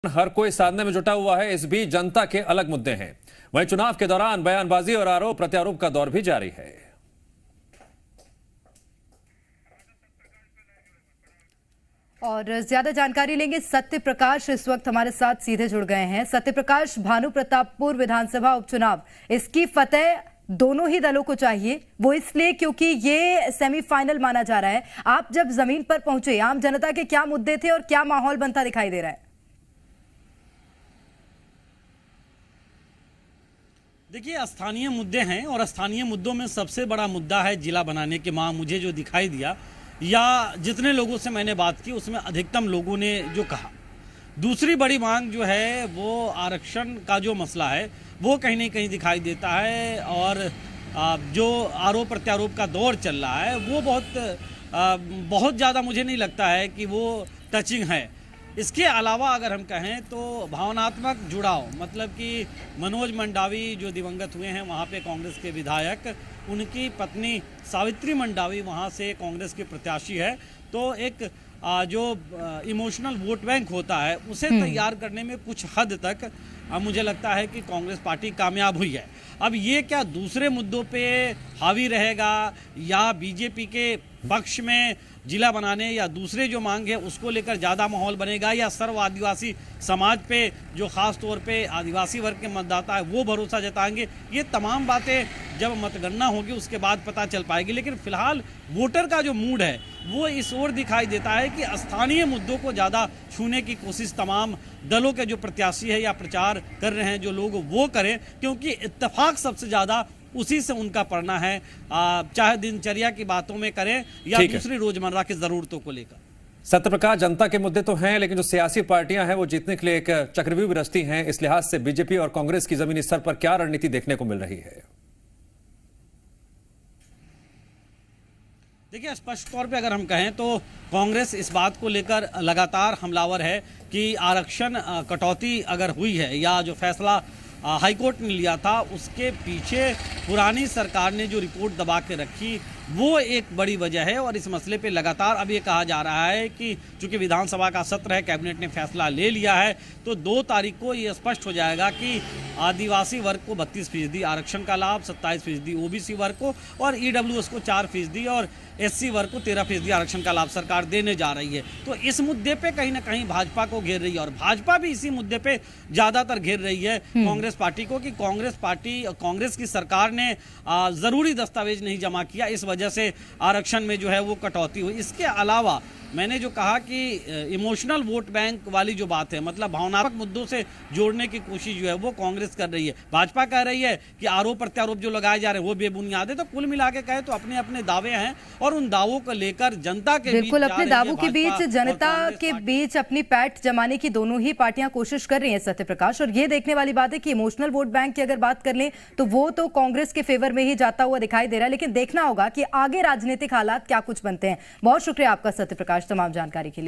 हर कोई साधने में जुटा हुआ है। इस बीच जनता के अलग मुद्दे हैं। वहीं चुनाव के दौरान बयानबाजी और आरोप प्रत्यारोप का दौर भी जारी है। और ज्यादा जानकारी लेंगे। सत्य प्रकाश इस वक्त हमारे साथ सीधे जुड़ गए हैं। सत्य प्रकाश, भानु प्रतापपुर विधानसभा उपचुनाव, इसकी फतेह दोनों ही दलों को चाहिए, वो इसलिए क्योंकि ये सेमीफाइनल माना जा रहा है। आप जब जमीन पर पहुंचे, आम जनता के क्या मुद्दे थे और क्या माहौल बनता दिखाई दे रहा है? देखिए, स्थानीय मुद्दे हैं और स्थानीय मुद्दों में सबसे बड़ा मुद्दा है जिला बनाने की मांग। मुझे जो दिखाई दिया या जितने लोगों से मैंने बात की उसमें अधिकतम लोगों ने जो कहा, दूसरी बड़ी मांग जो है वो आरक्षण का जो मसला है वो कहीं ना कहीं दिखाई देता है। और जो आरोप प्रत्यारोप का दौर चल रहा है वो बहुत ज़्यादा मुझे नहीं लगता है कि वो टचिंग है। इसके अलावा अगर हम कहें तो भावनात्मक जुड़ाव, मतलब कि मनोज मंडावी जो दिवंगत हुए हैं वहाँ पे कांग्रेस के विधायक, उनकी पत्नी सावित्री मंडावी वहाँ से कांग्रेस के प्रत्याशी है। तो एक जो इमोशनल वोट बैंक होता है उसे तैयार करने में कुछ हद तक मुझे लगता है कि कांग्रेस पार्टी कामयाब हुई है। अब ये क्या दूसरे मुद्दों पे हावी रहेगा या बीजेपी के पक्ष में जिला बनाने या दूसरे जो मांग है उसको लेकर ज़्यादा माहौल बनेगा, या सर्व आदिवासी समाज पे जो ख़ास तौर पे आदिवासी वर्ग के मतदाता है वो भरोसा जताएंगे, ये तमाम बातें जब मतगणना होगी उसके बाद पता चल पाएगी। लेकिन फिलहाल वोटर का जो मूड है वो इस ओर दिखाई देता है कि स्थानीय मुद्दों को ज़्यादा छूने की कोशिश तमाम दलों के जो प्रत्याशी है या प्रचार कर रहे हैं जो लोग वो करें, क्योंकि इत्तेफाक सबसे ज़्यादा उसी से उनका पड़ना है, चाहे दिनचर्या की बातों में करें या दूसरी रोजमर्रा की जरूरतों को लेकर। सत्य प्रकाश, जनता के मुद्दे तो हैं, लेकिन जो सियासी पार्टियां हैं वो जीतने के लिए एक चक्रव्यूह रचती हैं। इस लिहाज से बीजेपी और कांग्रेस की जमीनी स्तर पर क्या रणनीति देखने को मिल रही है? देखिए, स्पष्ट तौर पे अगर हम कहें तो कांग्रेस इस बात को लेकर लगातार हमलावर है कि आरक्षण कटौती अगर हुई है या जो फैसला हाईकोर्ट ने लिया था उसके पीछे पुरानी सरकार ने जो रिपोर्ट दबा के रखी वो एक बड़ी वजह है। और इस मसले पे लगातार अब ये कहा जा रहा है कि चूंकि विधानसभा का सत्र है, कैबिनेट ने फैसला ले लिया है, तो 2 तारीख को ये स्पष्ट हो जाएगा कि आदिवासी वर्ग को 32% आरक्षण का लाभ, 27% ओबीसी वर्ग को और ईडब्ल्यूएस को 4% और एससी वर्ग को 13% आरक्षण का लाभ सरकार देने जा रही है। तो इस मुद्दे पे कहीं ना कहीं भाजपा को घेर रही है और भाजपा भी इसी मुद्दे पे ज्यादातर घेर रही है कांग्रेस पार्टी को कि कांग्रेस की सरकार ने जरूरी दस्तावेज नहीं जमा किया, इस वजह से आरक्षण में जो है वो कटौती हुई। इसके अलावा मैंने जो कहा कि इमोशनल वोट बैंक वाली जो बात है, मतलब भावनात्मक मुद्दों से जोड़ने की कोशिश जो है वो कांग्रेस कर रही है। भाजपा कह रही है कि आरोप प्रत्यारोप जो लगाए जा रहे हैं वो बेबुनियाद है। तो कुल मिला के कहे तो अपने अपने दावे हैं और उन दावों को लेकर जनता के बिल्कुल अपने दावों के बीच जनता के बीच अपनी पैठ जमाने की दोनों ही पार्टियां कोशिश कर रही हैं सत्य प्रकाश। और ये देखने वाली बात है कि इमोशनल वोट बैंक की अगर बात कर लें तो वो तो कांग्रेस के फेवर में ही जाता हुआ दिखाई दे रहा है, लेकिन देखना होगा कि आगे राजनीतिक हालात क्या कुछ बनते हैं। बहुत शुक्रिया आपका सत्य प्रकाश तमाम जानकारी के लिए।